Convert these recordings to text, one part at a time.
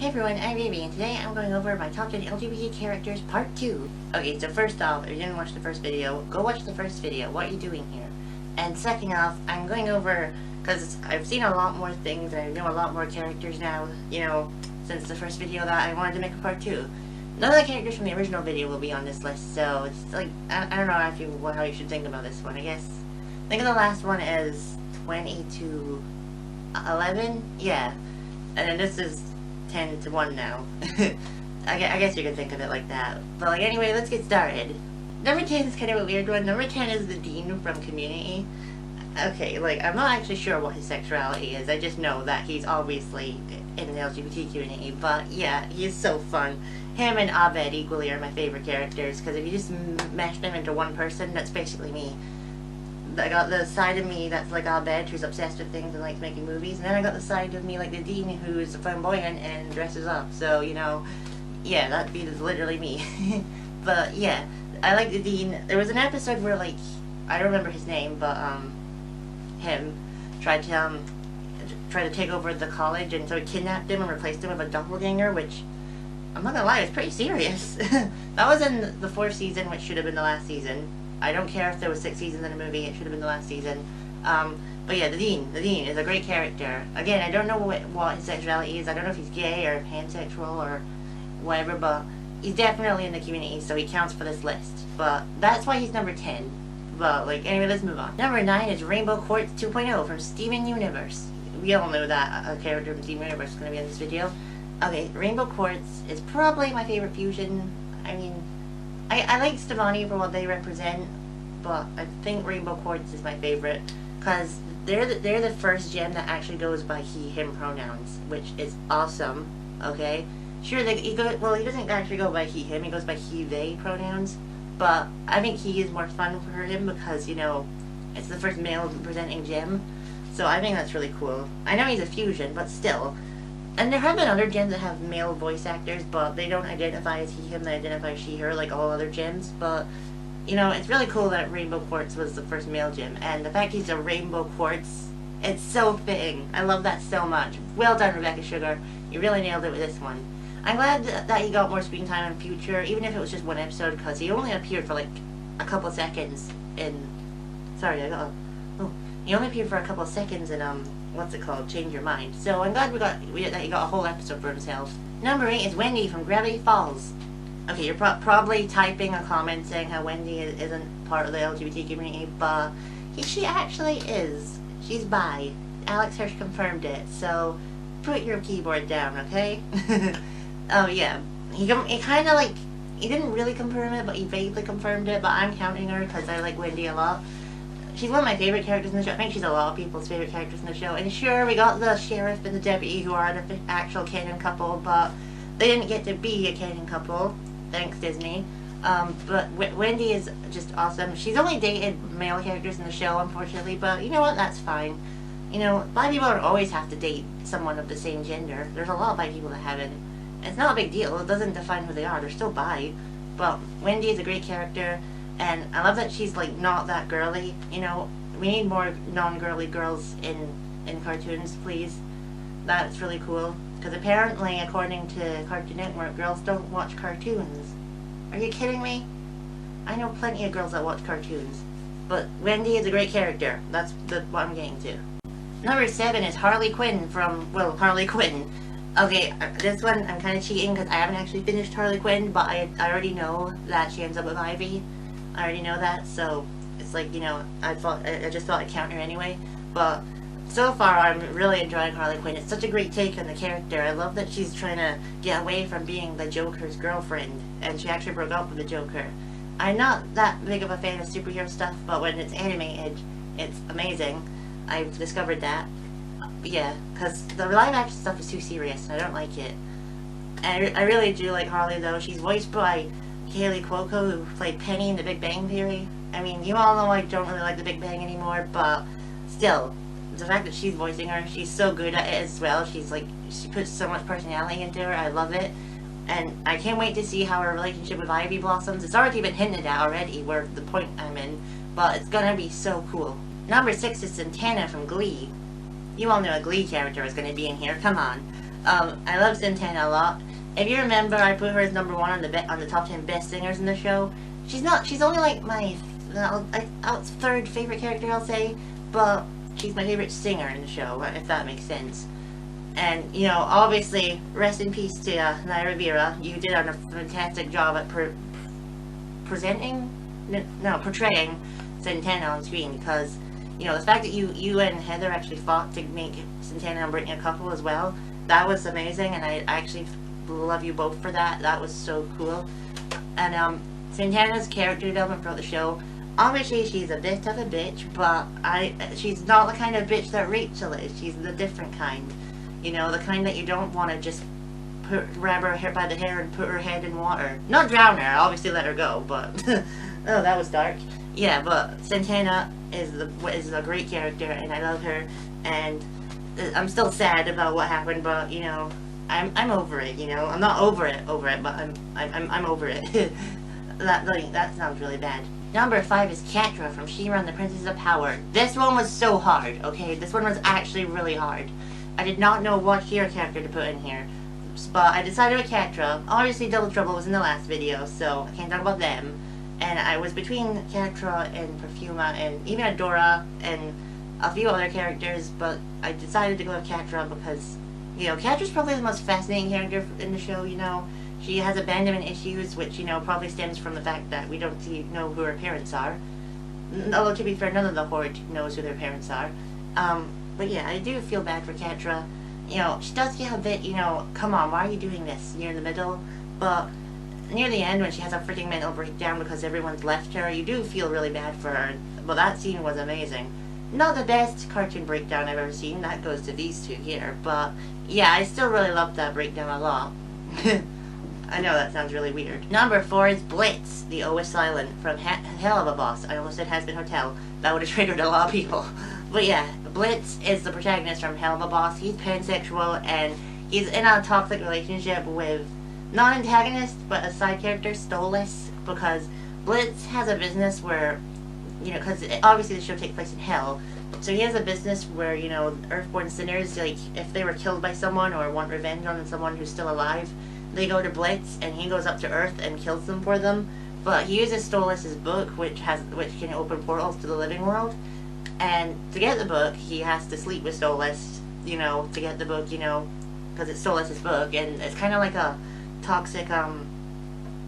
Hey everyone, I'm Baby, and today I'm going over my top 10 LGBT characters part 2. Okay, so first off, if you didn't watch the first video, go watch the first video. What are you doing here? And second off, I'm going over, because I've seen a lot more things, and I know a lot more characters now, since the first video that I wanted to make a part 2. None of the characters from the original video will be on this list, so it's like, I don't know how you should think about this one, I guess. Think of the last one as 20 to 11? Yeah. And then this is 10 to 1 now. I guess you could think of it like that. But anyway, let's get started. Number 10 is kind of a weird one. Number 10 is the Dean from Community. Okay, I'm not actually sure what his sexuality is. I just know that he's obviously in the LGBT community. But yeah, he's so fun. Him and Abed equally are my favorite characters, because if you just mesh them into one person, that's basically me. I got the side of me that's like Abed, who's obsessed with things and likes making movies, and then I got the side of me like the Dean, who's flamboyant and dresses up. So, yeah, that'd be literally me. But yeah, I like the Dean. There was an episode where I don't remember his name, but him tried to take over the college, and so he kidnapped him and replaced him with a doppelganger, which I'm not gonna lie, it's pretty serious. That was in the 4th season, which should have been the last season. I don't care if there was 6 seasons in a movie, it should have been the last season. But yeah, the Dean is a great character. Again, I don't know what his sexuality is. I don't know if he's gay or pansexual or whatever, but he's definitely in the community, so he counts for this list. But that's why he's number 10. But anyway, let's move on. Number 9 is Rainbow Quartz 2.0 from Steven Universe. We all know that a character from Steven Universe is going to be in this video. Okay, Rainbow Quartz is probably my favorite fusion. I mean, I like Stevani for what they represent, but I think Rainbow Quartz is my favorite, because they're the first gem that actually goes by he, him pronouns, which is awesome, okay? Sure, he doesn't actually go by he, him, he goes by he, they pronouns, but I think he is more fun for him because, it's the first male presenting gem, so I think that's really cool. I know he's a fusion, but still. And there have been other gems that have male voice actors, but they don't identify as he, him, they identify as she, her, like all other gems. But, it's really cool that Rainbow Quartz was the first male gem. And the fact he's a Rainbow Quartz, it's so fitting. I love that so much. Well done, Rebecca Sugar. You really nailed it with this one. I'm glad that he got more screen time in future, even if it was just one episode, because he only appeared for a couple seconds in... Sorry, he only appeared for a couple seconds in, what's it called? Change Your Mind. So I'm glad that he got a whole episode for himself. Number 8 is Wendy from Gravity Falls. Okay, you're probably typing a comment saying how Wendy isn't part of the LGBT community, but she actually is. She's bi. Alex Hirsch confirmed it, so put your keyboard down, okay? Oh yeah, he kind of he didn't really confirm it, but he vaguely confirmed it, but I'm counting her because I like Wendy a lot. She's one of my favorite characters in the show. I think she's a lot of people's favorite characters in the show. And sure, we got the sheriff and the deputy who are an actual canon couple, but they didn't get to be a canon couple. Thanks, Disney. But Wendy is just awesome. She's only dated male characters in the show, unfortunately, but you know what? That's fine. Bi people don't always have to date someone of the same gender. There's a lot of bi people that haven't. It's not a big deal. It doesn't define who they are. They're still bi. But Wendy is a great character. And I love that she's not that girly. We need more non-girly girls in cartoons, please. That's really cool. Because apparently, according to Cartoon Network, girls don't watch cartoons. Are you kidding me? I know plenty of girls that watch cartoons. But Wendy is a great character. That's what I'm getting to. Number 7 is Harley Quinn from, Harley Quinn. Okay, this one I'm kind of cheating because I haven't actually finished Harley Quinn, but I already know that she ends up with Ivy. I already know that, so it's I just thought I'd count her anyway. But so far, I'm really enjoying Harley Quinn. It's such a great take on the character. I love that she's trying to get away from being the Joker's girlfriend, and she actually broke up with the Joker. I'm not that big of a fan of superhero stuff, but when it's animated, it's amazing. I've discovered that. Yeah, because the live action stuff is too serious, and I don't like it. And I really do like Harley, though. She's voiced by Kaylee Cuoco, who played Penny in The Big Bang Theory. I mean, you all know I don't really like The Big Bang anymore, but still, the fact that she's voicing her, she's so good at it as well. She puts so much personality into her. I love it. And I can't wait to see how her relationship with Ivy blossoms. It's already been hinted at already, where the point I'm in, but it's gonna be so cool. Number 6 is Santana from Glee. You all know a Glee character is gonna be in here, come on. I love Santana a lot. If you remember, I put her as number 1 on the top 10 best singers in the show. She's only like my third favorite character, I'll say, but she's my favorite singer in the show, if that makes sense. And, you know, obviously, rest in peace to Naira Vera. You did a fantastic job at portraying Santana on screen, because, you know, the fact that you and Heather actually fought to make Santana and Brittany a couple as well, that was amazing, and I actually love you both for that. That was so cool. And Santana's character development throughout the show, obviously she's a bit of a bitch, but she's not the kind of bitch that Rachel is. She's the different kind. You know, the kind that you don't want to just grab her by the hair and put her head in water. Not drown her, obviously let her go, but oh, that was dark. Yeah, but Santana is a great character, and I love her, and I'm still sad about what happened, but you know, I'm over it. You know, I'm not over it, but I'm over it. that sounds really bad. Number 5 is Catra from She-Ra and the Princess of Power. This one was so hard. Okay, this one was actually really hard. I did not know what hero character to put in here, but I decided with Catra. Obviously, Double Trouble was in the last video, so I can't talk about them. And I was between Catra and Perfuma and even Adora and a few other characters, but I decided to go with Catra because, you know, Catra's probably the most fascinating character in the show, you know. She has abandonment issues, which, you know, probably stems from the fact that we don't know who her parents are. Although, to be fair, none of the Horde knows who their parents are. But yeah, I do feel bad for Catra. You know, she does get a bit, you know, come on, why are you doing this near the middle? But near the end, when she has a freaking mental breakdown because everyone's left her, you do feel really bad for her. But that scene was amazing. Not the best cartoon breakdown I've ever seen, that goes to these two here. But yeah, I still really loved that breakdown a lot. I know that sounds really weird. Number 4 is Blitz, the O is silent, from Hell of a Boss. I almost said Hazbin Hotel. That would have triggered a lot of people. But yeah, Blitz is the protagonist from Hell of a Boss. He's pansexual, and he's in a toxic relationship with not an antagonist, but a side character, Stolas, because Blitz has a business where, you know, because obviously the show takes place in Hell, so he has a business where, you know, Earthborn sinners, like, if they were killed by someone or want revenge on someone who's still alive, they go to Blitz, and he goes up to Earth and kills them for them. But he uses Stolas' book, which can open portals to the living world. And to get the book, he has to sleep with Stolas, you know, to get the book, you know, because it's Stolas' book, and it's kind of like a toxic,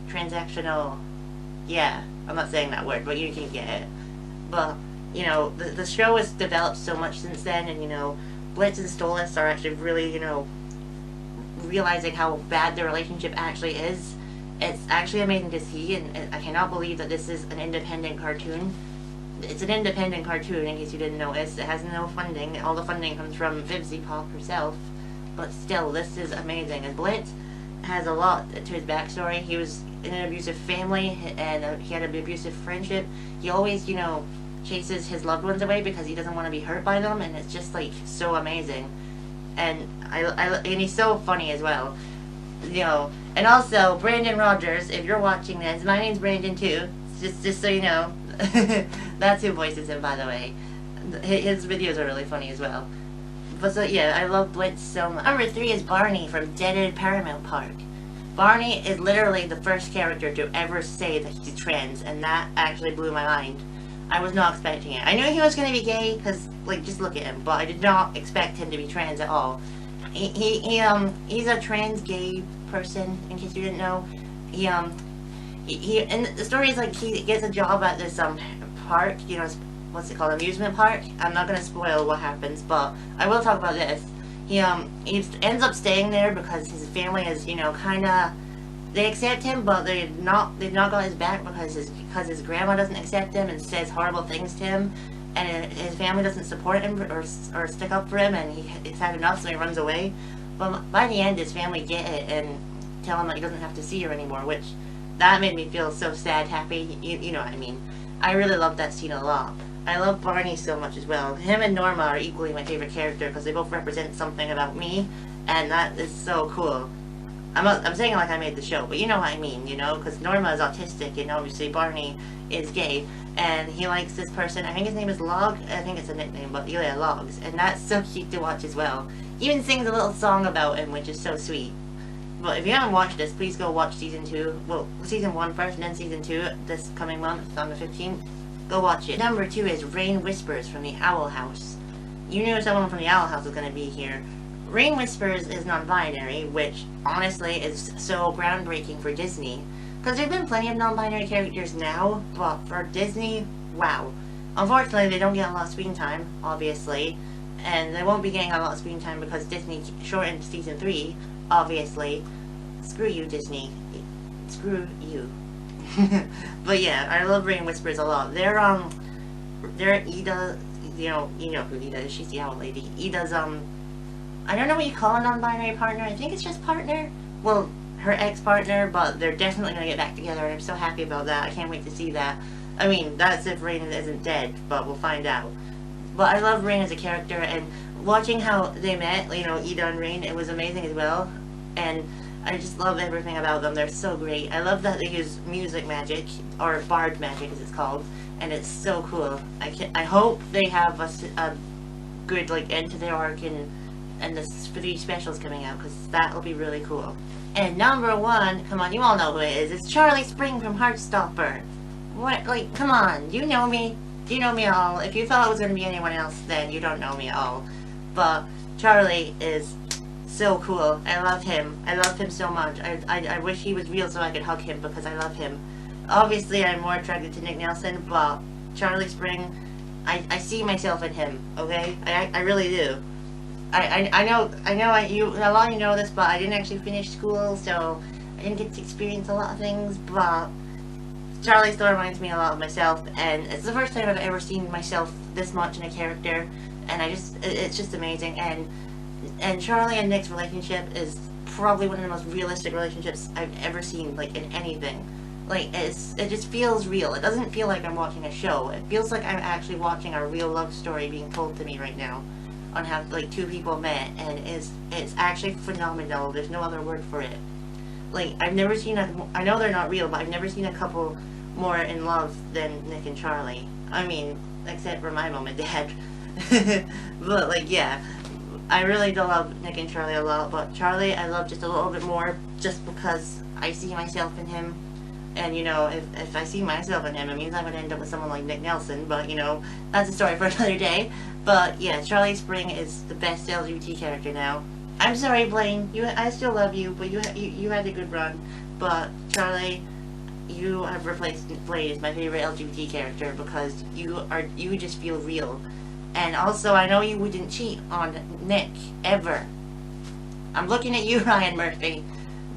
transactional, yeah, I'm not saying that word, but you can get it. But, you know, the show has developed so much since then, and, you know, Blitz and Stolas are actually really, you know, realizing how bad their relationship actually is. It's actually amazing to see, and I cannot believe that this is an independent cartoon. It's an independent cartoon, in case you didn't notice. It has no funding. All the funding comes from Vivzy Pop herself. But still, this is amazing. And Blitz has a lot to his backstory. He was in an abusive family, and he had an abusive friendship. He always, you know, chases his loved ones away because he doesn't want to be hurt by them, and it's just, like, so amazing. And and he's so funny as well. You know, and also, Brandon Rogers, if you're watching this, my name's Brandon too, just so you know. That's who voices him, by the way. His videos are really funny as well. But so, yeah, I love Blitz so much. Number 3 is Barney from Dead End Paramount Park. Barney is literally the first character to ever say that he's trans, and that actually blew my mind. I was not expecting it. I knew he was going to be gay, because, like, just look at him, but I did not expect him to be trans at all. He's a trans gay person, in case you didn't know. And the story is, like, he gets a job at this, park, you know, what's it called, amusement park? I'm not gonna spoil what happens, but I will talk about this. He ends up staying there because his family is, you know, kinda, they accept him, but they've not got his back because his grandma doesn't accept him and says horrible things to him, and his family doesn't support him or stick up for him, and he's had enough, so he runs away. But by the end, his family get it and tell him that he doesn't have to see her anymore, which, that made me feel so sad, happy, you know what I mean. I really loved that scene a lot. I love Barney so much as well. Him and Norma are equally my favorite character because they both represent something about me, and that is so cool. I'm saying it like I made the show, but you know what I mean, you know, because Norma is autistic, and obviously Barney is gay, and he likes this person. I think his name is Log. I think it's a nickname, but yeah, Logs, and that's so cute to watch as well. He even sings a little song about him, which is so sweet. But if you haven't watched this, please go watch season 2. Well, season 1 first, and then season 2 this coming month on the 15th. Go watch it. Number 2 is Rain Whispers from the Owl House. You knew someone from the Owl House was going to be here. Rain Whispers is non-binary, which honestly is so groundbreaking for Disney. Because there have been plenty of non-binary characters now, but for Disney, wow. Unfortunately, they don't get a lot of screen time, obviously. And they won't be getting a lot of screen time because Disney shortened season 3, obviously. Screw you, Disney. Screw you. But yeah, I love Rain Whispers a lot. They're Ida, you know who Ida is, she's the owl lady. Ida's, I don't know what you call a non-binary partner, I think it's just partner? Well, her ex-partner, but they're definitely gonna get back together, and I'm so happy about that. I can't wait to see that. I mean, that's if Rain isn't dead, but we'll find out. But I love Rain as a character, and watching how they met, you know, Ida and Rain, it was amazing as well. And I just love everything about them. They're so great. I love that they use music magic, or bard magic as it's called, and it's so cool. I hope they have a good, like, end to their arc and the 3 specials coming out, because that'll be really cool. And number 1, come on, you all know who it is. It's Charlie Spring from Heartstopper. What, like, come on, you know me. You know me all. If you thought it was going to be anyone else, then you don't know me at all. But Charlie is so cool. I love him. I love him so much. I wish he was real so I could hug him because I love him. Obviously, I'm more attracted to Nick Nelson, but Charlie Spring, I see myself in him, okay? I really do. I know a lot of you know this, but I didn't actually finish school, so I didn't get to experience a lot of things, but Charlie still reminds me a lot of myself, and it's the first time I've ever seen myself this much in a character, and it's just amazing. And Charlie and Nick's relationship is probably one of the most realistic relationships I've ever seen, like, in anything. Like, it just feels real. It doesn't feel like I'm watching a show. It feels like I'm actually watching a real love story being told to me right now on how, like, 2 people met, and it's actually phenomenal. There's no other word for it. Like, I've never seen I know they're not real, but I've never seen a couple more in love than Nick and Charlie. I mean, except for my mom and dad. But, like, yeah. I really do love Nick and Charlie a lot, but Charlie I love just a little bit more just because I see myself in him. And, you know, if I see myself in him, it means I'm going to end up with someone like Nick Nelson, but, you know, that's a story for another day. But, yeah, Charlie Spring is the best LGBT character now. I'm sorry, Blaine, I still love you, but you had a good run. But, Charlie, you have replaced Blaine as my favorite LGBT character because you just feel real. And also, I know you wouldn't cheat on Nick, ever. I'm looking at you, Ryan Murphy.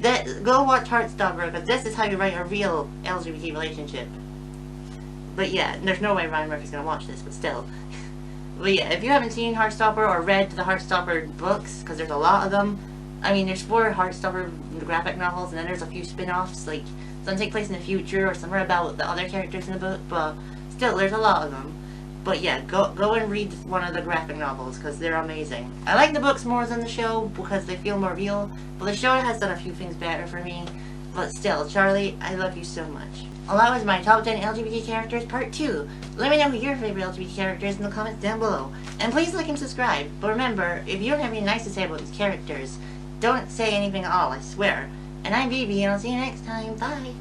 Go watch Heartstopper, because this is how you write a real LGBT relationship. But yeah, there's no way Ryan Murphy's gonna watch this, but still. But yeah, if you haven't seen Heartstopper or read the Heartstopper books, because there's a lot of them. I mean, there's 4 Heartstopper graphic novels, and then there's a few spin-offs, like, some take place in the future, or some are about the other characters in the book, but still, there's a lot of them. But yeah, go and read one of the graphic novels, because they're amazing. I like the books more than the show, because they feel more real, but the show has done a few things better for me. But still, Charlie, I love you so much. Well, that was my top 10 LGBT characters part 2. Let me know who your favorite LGBT character is in the comments down below. And please like and subscribe. But remember, if you don't have anything nice to say about these characters, don't say anything at all, I swear. And I'm BB, and I'll see you next time. Bye!